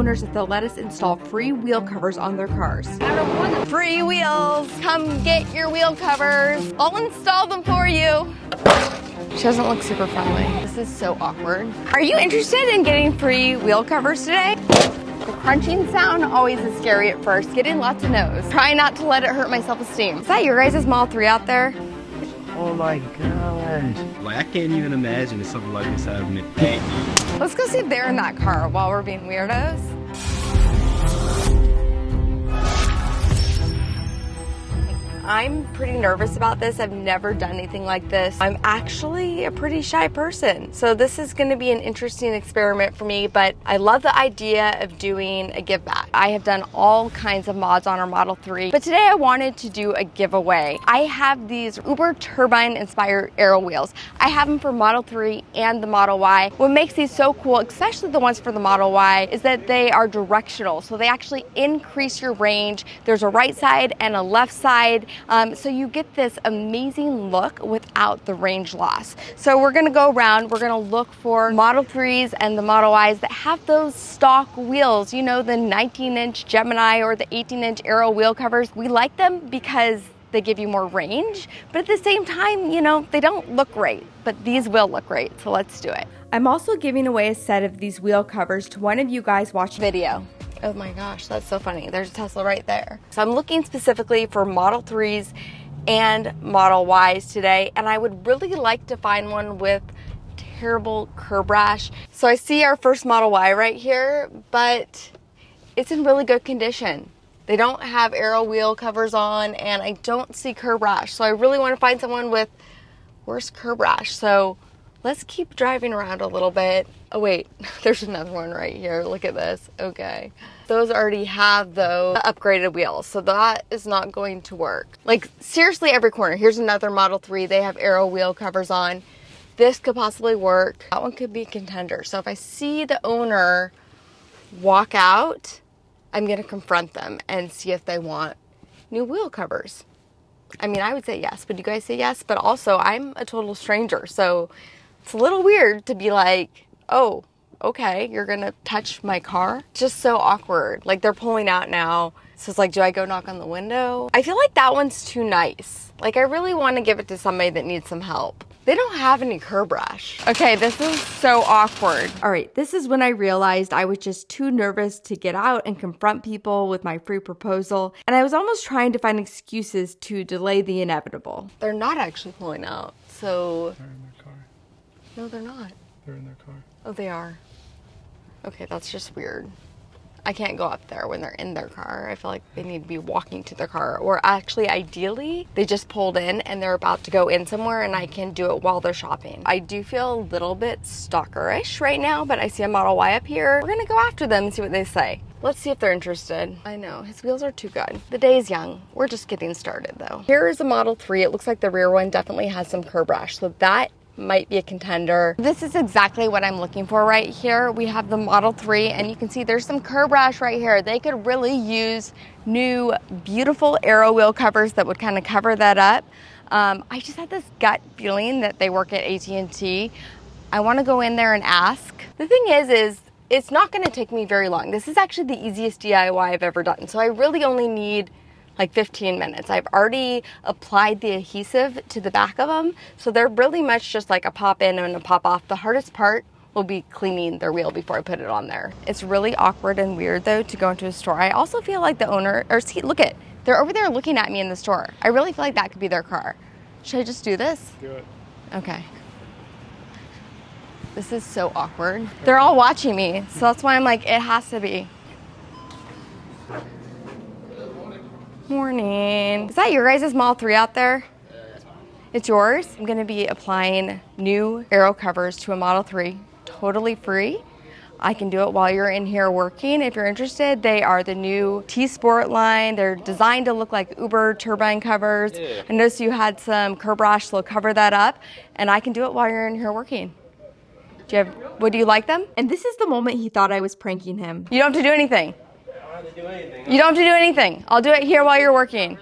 Owners that they'll let us install free wheel covers on their cars. Free wheels. Come get your wheel covers. I'll install them for you. She doesn't look super friendly. This is so awkward. Are you interested in getting free wheel covers today? The crunching sound always is scary at first. Getting lots of no's. Try not to let it hurt my self-esteem. Is that your guys' Model 3 out there? Oh my gosh. Like, I can't even imagine if something like this happening. Let's go see if they're in that car while we're being weirdos. I'm pretty nervous about this. I've never done anything like this. I'm actually a pretty shy person. So this is gonna be an interesting experiment for me, but I love the idea of doing a give back. I have done all kinds of mods on our Model 3, but today I wanted to do a giveaway. I have these Uber turbine inspired aero wheels. I have them for Model 3 and the Model Y. What makes these so cool, especially the ones for the Model Y, is that they are directional. So they actually increase your range. There's a right side and a left side. So you get this amazing look without the range loss. So we're gonna go around, we're gonna look for Model 3s and the Model Ys that have those stock wheels, you know, the 19-inch Gemini or the 18-inch Aero wheel covers. We like them because they give you more range, but at the same time, you know, they don't look great, but these will look great, so let's do it. I'm also giving away a set of these wheel covers to one of you guys watching the video. Oh my gosh, that's so funny. There's a Tesla right there. So I'm looking specifically for Model 3s and Model Ys today, and I would really like to find one with terrible curb rash. So I see our first Model Y right here, but it's in really good condition. They don't have aero wheel covers on, and I don't see curb rash. So I really want to find someone with worse curb rash. So let's keep driving around a little bit. Oh wait, there's another one right here. Look at this. Okay. Those already have those upgraded wheels, so that is not going to work. Like seriously, every corner. Here's another Model 3. They have aero wheel covers on. This could possibly work. That one could be a contender. So if I see the owner walk out, I'm gonna confront them and see if they want new wheel covers. I mean, I would say yes, but you guys say yes? But also, I'm a total stranger, so it's a little weird to be like, oh, okay, you're gonna touch my car? Just so awkward. Like they're pulling out now. So it's like, do I go knock on the window? I feel like that one's too nice. Like I really wanna give it to somebody that needs some help. They don't have any curb rash. Okay, this is so awkward. All right, this is when I realized I was just too nervous to get out and confront people with my free proposal, and I was almost trying to find excuses to delay the inevitable. They're not actually pulling out, so... They're in their car. No, they're not. They're in their car. Oh, they are. Okay, that's just weird. I can't go up there when they're in their car. I feel like they need to be walking to their car. Or actually, ideally, they just pulled in and they're about to go in somewhere and I can do it while they're shopping. I do feel a little bit stalkerish right now, but I see a Model Y up here. We're gonna go after them and see what they say. Let's see if they're interested. I know, his wheels are too good. The day is young. We're just getting started though. Here is a Model 3. It looks like the rear one definitely has some curb rash. So that might be a contender. This is exactly what I'm looking for right here. We have the Model 3 and you can see there's some curb rash right here. They could really use new beautiful aero wheel covers that would kind of cover that up. I just had this gut feeling that they work at AT&T. I want to go in there and ask. The thing is it's not going to take me very long. This is actually the easiest DIY I've ever done. So I really only need like 15 minutes. I've already applied the adhesive to the back of them, so they're really much just like a pop in and a pop off. The hardest part will be cleaning their wheel before I put it on there. It's really awkward and weird though to go into a store. I also feel like the owner, or see, look at, they're over there looking at me in the store. I really feel like that could be their car. Should I just do this? Do it. Okay. This is so awkward. They're all watching me, so that's why I'm like, it has to be. Morning. Is that your guys' Model 3 out there? It's yours? I'm gonna be applying new aero covers to a Model 3, totally free. I can do it while you're in here working. If you're interested, they are the new T-Sport line. They're designed to look like Uber turbine covers. Yeah. I noticed you had some curb rash, so cover that up. And I can do it while you're in here working. Would you like them? And this is the moment he thought I was pranking him. You don't have to do anything. You don't have to do anything. I'll do it here while you're working.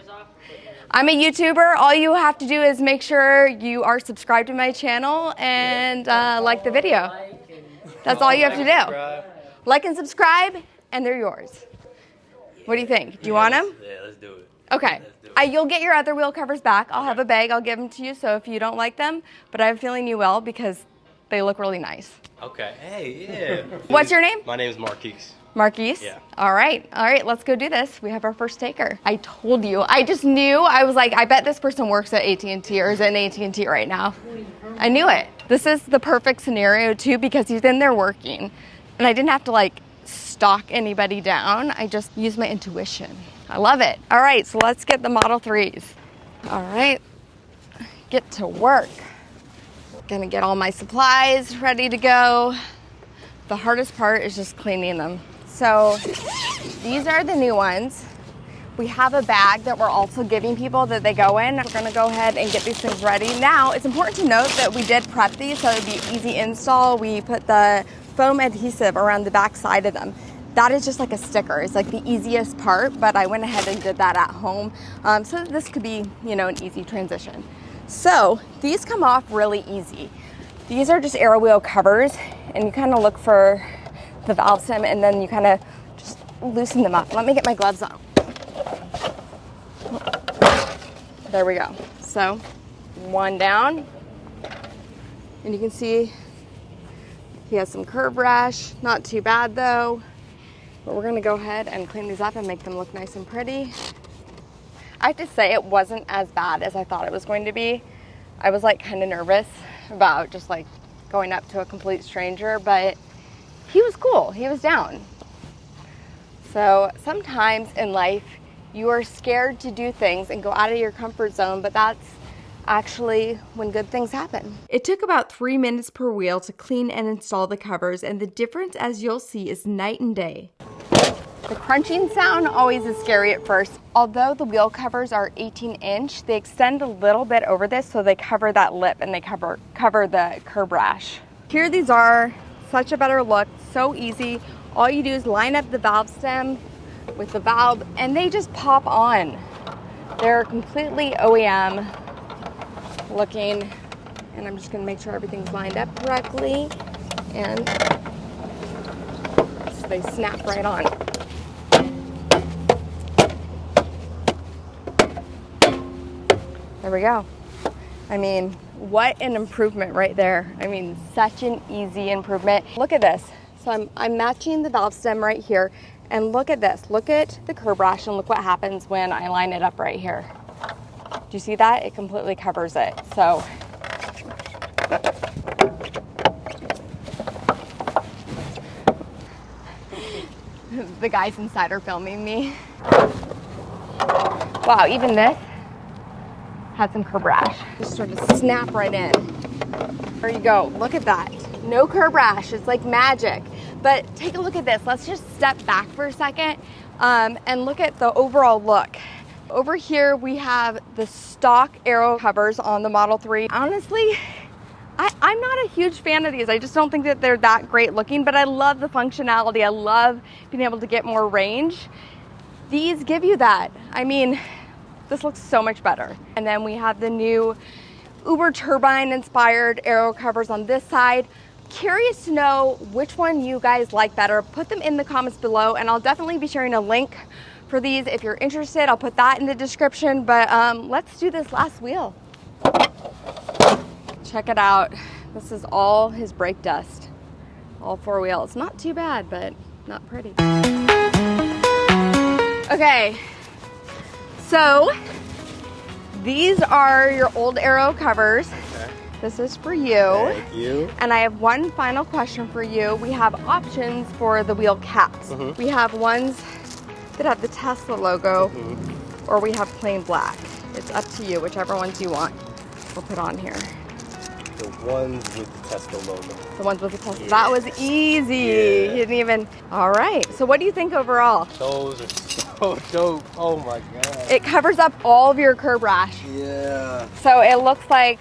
I'm a YouTuber. All you have to do is make sure you are subscribed to my channel and like the video. That's all you have to do. Like and subscribe, and they're yours. What do you think? Do you want them? Yeah, let's do it. Okay. You'll get your other wheel covers back. I'll have a bag. I'll give them to you. So if you don't like them, but I have a feeling you will because they look really nice. Okay. Hey, yeah. What's your name? My name is Marquise. Marquise? Yeah. All right, let's go do this. We have our first taker. I told you. I just knew. I was like, I bet this person works at AT&T or is in AT&T right now. I knew it. This is the perfect scenario too because he's in there working. And I didn't have to like stalk anybody down. I just used my intuition. I love it. All right, so let's get the Model 3s. All right, get to work. Gonna get all my supplies ready to go. The hardest part is just cleaning them. So these are the new ones. We have a bag that we're also giving people that they go in. We're gonna go ahead and get these things ready. Now, it's important to note that we did prep these so it would be easy install. We put the foam adhesive around the back side of them. That is just like a sticker. It's like the easiest part, but I went ahead and did that at home. So this could be, an easy transition. So these come off really easy. These are just aero wheel covers, and you kind of look for the valve stem, and then you kind of just loosen them up. Let me get my gloves on. There we go. So one down, and you can see he has some curb rash. Not too bad though, but we're gonna go ahead and clean these up and make them look nice and pretty. I have to say it wasn't as bad as I thought it was going to be. I was like kind of nervous about just like going up to a complete stranger, but he was cool. He was down. So sometimes in life you are scared to do things and go out of your comfort zone, but that's actually when good things happen. It took about 3 minutes per wheel to clean and install the covers, and the difference, as you'll see, is night and day. The crunching sound always is scary at first. Although the wheel covers are 18-inch, they extend a little bit over this so they cover that lip and they cover the curb rash. Here these are, such a better look, so easy. All you do is line up the valve stem with the valve and they just pop on. They're completely OEM looking, and I'm just gonna make sure everything's lined up correctly, and so they snap right on. There we go. I mean, what an improvement right there. I mean, such an easy improvement. Look at this. So I'm matching the valve stem right here, and look at this. Look at the curb rash and look what happens when I line it up right here. Do you see that? It completely covers it. So the guys inside are filming me. Wow, even this had some curb rash. Just sort of snap right in. There you go. Look at that. No curb rash. It's like magic. But take a look at this. Let's just step back for a second and look at the overall look. Over here we have the stock aero covers on the Model 3. Honestly, I'm not a huge fan of these. I just don't think that they're that great looking, but I love the functionality. I love being able to get more range. These give you that. I mean, this looks so much better. And then we have the new Uber turbine inspired aero covers on this side. Curious to know which one you guys like better. Put them in the comments below, and I'll definitely be sharing a link for these if you're interested. I'll put that in the description, but let's do this last wheel. Check it out. This is all his brake dust. All 4 wheels. Not too bad, but not pretty. Okay, so these are your old aero covers. Okay. This is for you. Thank you. And I have one final question for you. We have options for the wheel caps. We have ones that have the Tesla logo, or we have plain black. It's up to you, whichever ones you want. We'll put on here. The ones with the Tesla logo. The ones with the Tesla. Yes. That was easy. Yeah. He didn't even. All right. So what do you think overall? Those are so dope. Oh my god. It covers up all of your curb rash. Yeah. So it looks like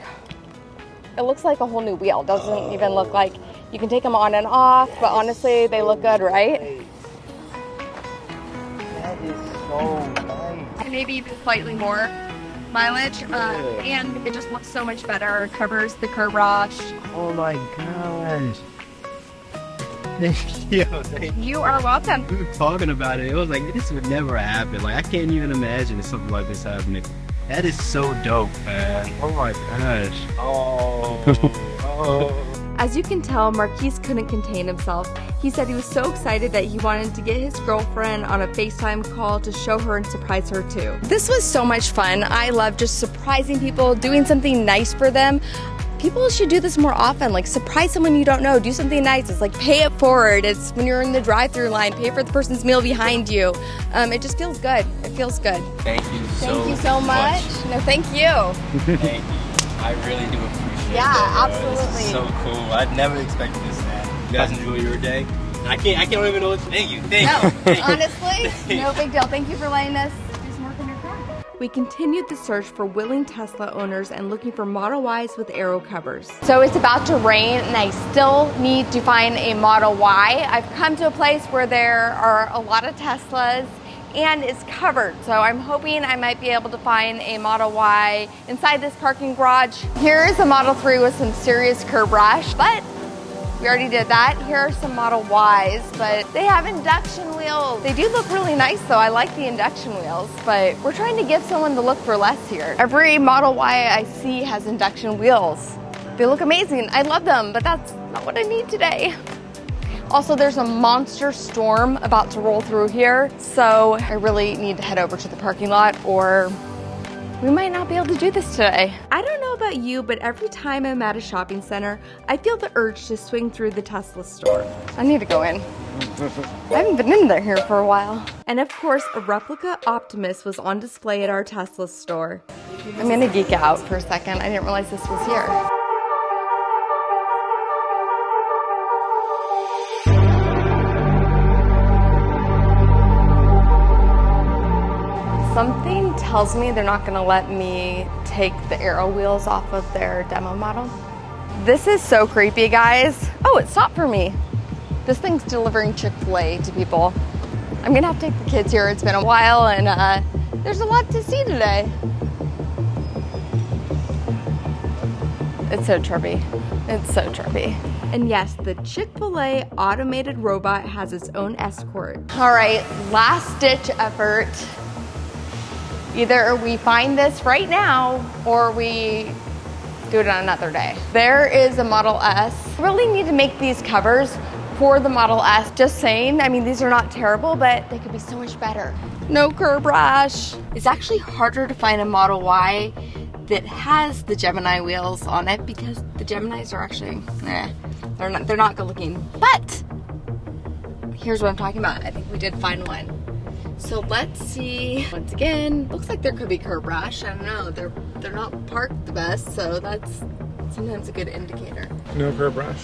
a whole new wheel. Doesn't even look like you can take them on and off, but honestly, they look good, right? That is so nice. Maybe even slightly more mileage, and it just looks so much better. It covers the curb rash. Oh my gosh. Thank you. Thank you. You are welcome. We were talking about it. It was like, this would never happen. Like, I can't even imagine something like this happening. That is so dope, man. Oh my gosh. Oh. As you can tell, Marquise couldn't contain himself. He said he was so excited that he wanted to get his girlfriend on a FaceTime call to show her and surprise her too. This was so much fun. I love just surprising people, doing something nice for them. People should do this more often, like surprise someone you don't know, do something nice. It's like pay it forward. It's when you're in the drive-through line, pay for the person's meal behind you. It just feels good. It feels good. Thank you Thank you so much. No, thank you. Thank you. I really do appreciate Yeah, that. absolutely. This is so cool. I'd never expected this to happen. You guys enjoy your day. I can't even know what to thank you. Thank you. Thank you. Honestly, no big deal. Thank you for letting us do some work on your car. We continued the search for willing Tesla owners and looking for Model Ys with aero covers. So it's about to rain and I still need to find a Model Y. I've come to a place where there are a lot of Teslas and it's covered. So I'm hoping I might be able to find a Model Y inside this parking garage. Here is a Model 3 with some serious curb rash, but we already did that. Here are some Model Ys, but they have induction wheels. They do look really nice though. I like the induction wheels, but we're trying to get someone to look for less here. Every Model Y I see has induction wheels. They look amazing. I love them, but that's not what I need today. Also, there's a monster storm about to roll through here, so I really need to head over to the parking lot or we might not be able to do this today. I don't know about you, but every time I'm at a shopping center, I feel the urge to swing through the Tesla store. I need to go in. I haven't been in there here for a while. And of course, a replica Optimus was on display at our Tesla store. I'm gonna geek out for a second. I didn't realize this was here. Something tells me they're not gonna let me take the aero wheels off of their demo model. This is so creepy, guys. Oh, it stopped for me. This thing's delivering Chick-fil-A to people. I'm gonna have to take the kids here. It's been a while and there's a lot to see today. It's so trippy. It's so trippy. And yes, the Chick-fil-A automated robot has its own escort. All right, last ditch effort. Either we find this right now or we do it on another day. There is a Model S. I really need to make these covers for the Model S. Just saying, I mean, these are not terrible, but they could be so much better. No curb rash. It's actually harder to find a Model Y that has the Gemini wheels on it because the Geminis are actually, they're not good looking. But here's what I'm talking about. I think we did find one. So let's see. Once again, looks like there could be curb rash. I don't know. They're not parked the best, so that's sometimes a good indicator. No curb rash.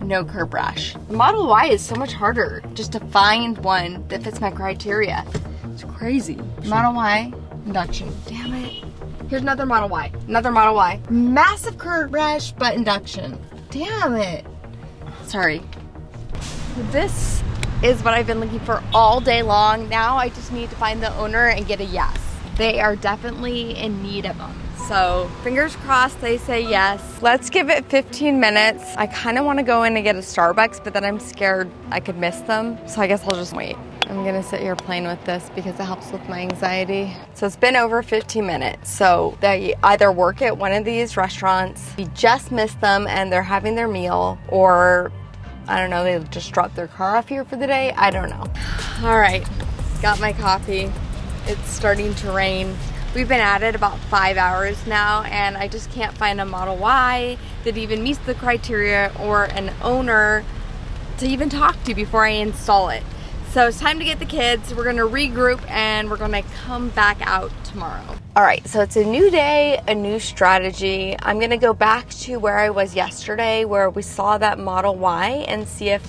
No curb rash. The Model Y is so much harder just to find one that fits my criteria. It's crazy. Model Y, induction. Damn it. Here's another Model Y. Another Model Y. Massive curb rash, but induction. Damn it. Sorry. This is what I've been looking for all day long. Now I just need to find the owner and get a yes. They are definitely in need of them. So fingers crossed they say yes. Let's give it 15 minutes. I kind of want to go in and get a Starbucks, but then I'm scared I could miss them. So I guess I'll just wait. I'm gonna sit here playing with this because it helps with my anxiety. So it's been over 15 minutes. So they either work at one of these restaurants, we just missed them and they're having their meal, or I don't know, they just dropped their car off here for the day. I don't know. All right, got my coffee. It's starting to rain. We've been at it about 5 hours now and I just can't find a Model Y that even meets the criteria or an owner to even talk to before I install it. So it's time to get the kids. We're gonna regroup and we're gonna come back out tomorrow. All right, so it's a new day, a new strategy. I'm gonna go back to where I was yesterday where we saw that Model Y and see if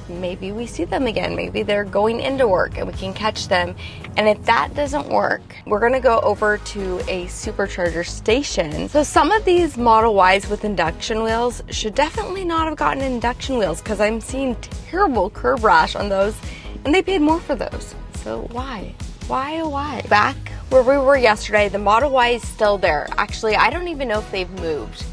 maybe we see them again. Maybe they're going into work and we can catch them. And if that doesn't work, we're gonna go over to a supercharger station. So some of these Model Ys with induction wheels should definitely not have gotten induction wheels because I'm seeing terrible curb rash on those and they paid more for those. So why? Why, oh why? Back where we were yesterday, the Model Y is still there. Actually, I don't even know if they've moved.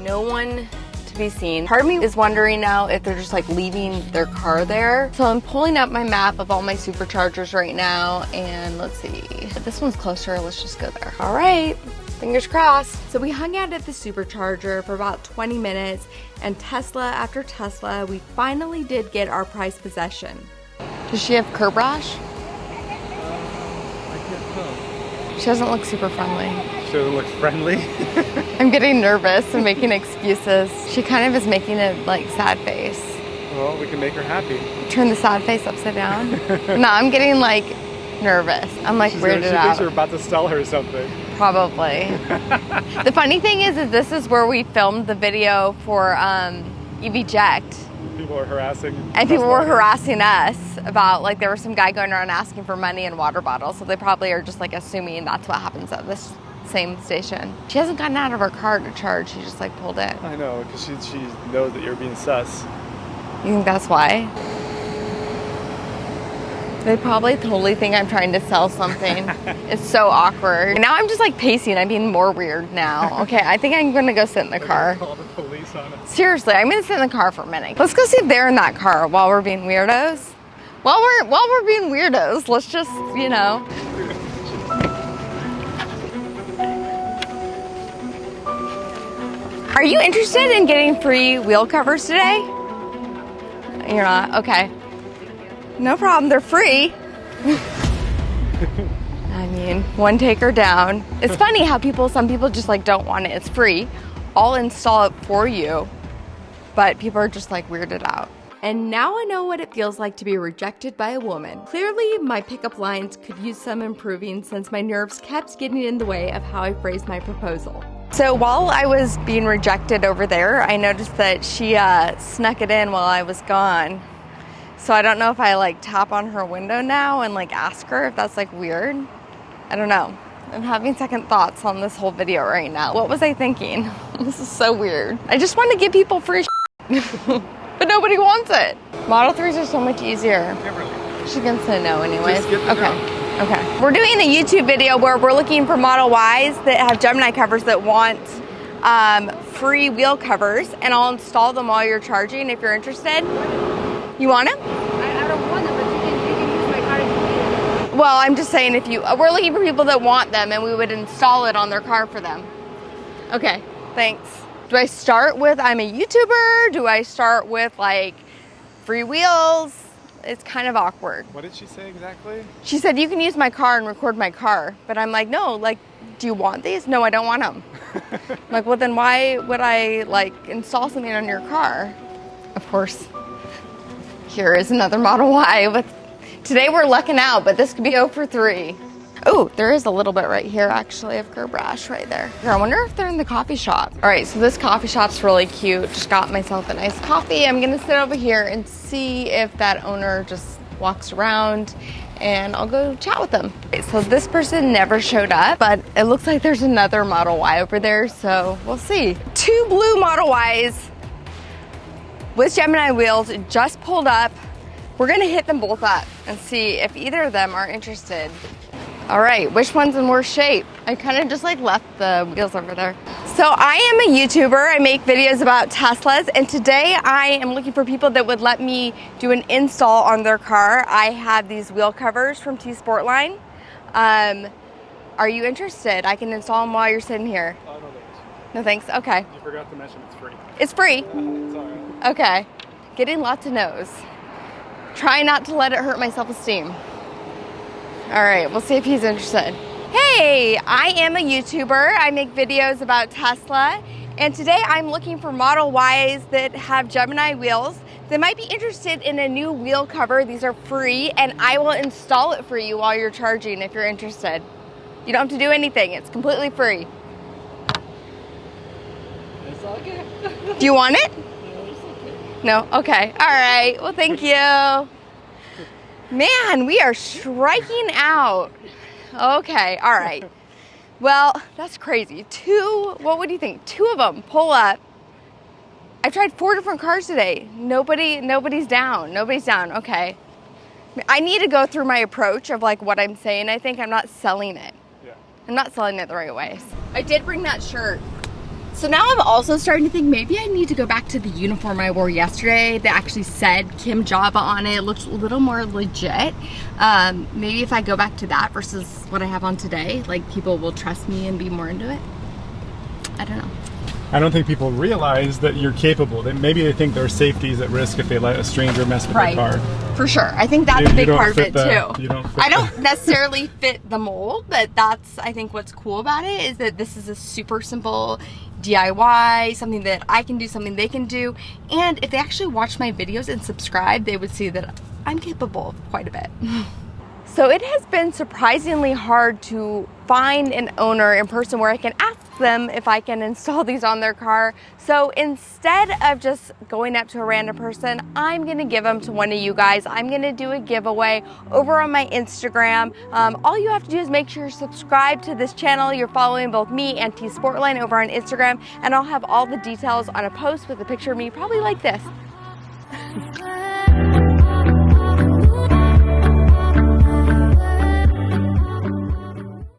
No one to be seen. Part of me is wondering now if they're just like leaving their car there. So I'm pulling up my map of all my superchargers right now, and let's see. This one's closer, let's just go there. All right, fingers crossed. So we hung out at the supercharger for about 20 minutes, and Tesla after Tesla, we finally did get our prized possession. Does she have curb rash? I can't tell. She doesn't look super friendly. She doesn't look friendly. I'm getting nervous and making excuses. She kind of is making a like sad face. Well, we can make her happy. Turn the sad face upside down. No, I'm getting like nervous. I'm like weirded She out. thinks we're about to sell her something. Probably. The funny thing is this is where we filmed the video for EVject. People are harassing. And people were harassing us about, like, there was some guy going around asking for money and water bottles. So they probably are just like assuming that's what happens at this same station. She hasn't gotten out of her car to charge. She just like pulled it. I know, because she knows that you're being sus. You think that's why? They probably totally think I'm trying to sell something. It's so awkward. Now I'm just like pacing. I'm being more weird now. Okay, I think I'm gonna go sit in the car. Call the police on us. Seriously, I'm gonna sit in the car for a minute. Let's go see if they're in that car while we're being weirdos. While we're being weirdos, let's just, you know. Are you interested in getting free wheel covers today? You're not? Okay. No problem, they're free. I mean, one taker down. It's funny how some people just like don't want it. It's free. I'll install it for you. But people are just like weirded out. And now I know what it feels like to be rejected by a woman. Clearly, my pickup lines could use some improving since my nerves kept getting in the way of how I phrased my proposal. So while I was being rejected over there, I noticed that she snuck it in while I was gone. So I don't know if I like tap on her window now and like ask her if that's like weird. I don't know. I'm having second thoughts on this whole video right now. What was I thinking? This is so weird. I just want to give people free but nobody wants it. Model 3s are so much easier. She's gonna say no anyways. Just get the Okay. no. Okay. We're doing a YouTube video where we're looking for Model Ys that have Gemini covers that want free wheel covers, and I'll install them while you're charging if you're interested. You want them? I don't want them, but you can use my card if you need it. Well, I'm just saying we're looking for people that want them, and we would install it on their car for them. Okay, thanks. Do I start with I'm a YouTuber? Do I start with like free wheels? It's kind of awkward. What did she say exactly? She said you can use my car and record my car, but I'm like, no, like, do you want these? No, I don't want them. I'm like, well, then why would I like install something on your car? Of course. Here is another Model Y. Today we're lucking out, but this could be 0 for 3. Oh, there is a little bit right here, actually, of curb rash right there. Here, I wonder if they're in the coffee shop. All right, so this coffee shop's really cute. Just got myself a nice coffee. I'm gonna sit over here and see if that owner just walks around, and I'll go chat with them. Okay, so this person never showed up, but it looks like there's another Model Y over there, so we'll see. 2 blue Model Ys with Gemini wheels just pulled up. We're gonna hit them both up and see if either of them are interested. All right, which one's in worse shape? I kind of just like left the wheels over there. So I am a YouTuber. I make videos about Teslas, and today I am looking for people that would let me do an install on their car. I have these wheel covers from T-Sportline. Are you interested? I can install them while you're sitting here. No thanks. No thanks, okay. You forgot to mention it's free. It's free? Sorry. Okay, getting lots of no's. Try not to let it hurt my self-esteem. All right, we'll see if he's interested. Hey, I am a YouTuber. I make videos about Tesla, and today I'm looking for Model Ys that have Gemini wheels. They might be interested in a new wheel cover. These are free, and I will install it for you while you're charging if you're interested. You don't have to do anything. It's completely free. It's okay. Do you want it? No? Okay. All right. Well, thank you. Man, we are striking out. Okay. All right. Well, that's crazy. What would you think? 2 of them pull up. I've tried 4 different cars today. Nobody's down. Nobody's down. Okay. I need to go through my approach of like what I'm saying. I think I'm not selling it. Yeah. I'm not selling it the right way. I did bring that shirt. So now I'm also starting to think maybe I need to go back to the uniform I wore yesterday that actually said Kim Java on it. It looked a little more legit. Maybe if I go back to that versus what I have on today, like people will trust me and be more into it. I don't know. I don't think people realize that you're capable. Maybe they think their safety is at risk if they let a stranger mess with their car. For sure. I think that's a big part of it too. I don't the- necessarily fit the mold, but that's, I think, what's cool about it is that this is a super simple DIY, something that I can do, something they can do. And if they actually watch my videos and subscribe, they would see that I'm capable of quite a bit. So it has been surprisingly hard to find an owner in person where I can ask them if I can install these on their car. So instead of just going up to a random person, I'm gonna give them to one of you guys. I'm gonna do a giveaway over on my Instagram. All you have to do is make sure you're subscribed to this channel. You're following both me and T Sportline over on Instagram, and I'll have all the details on a post with a picture of me, probably like this.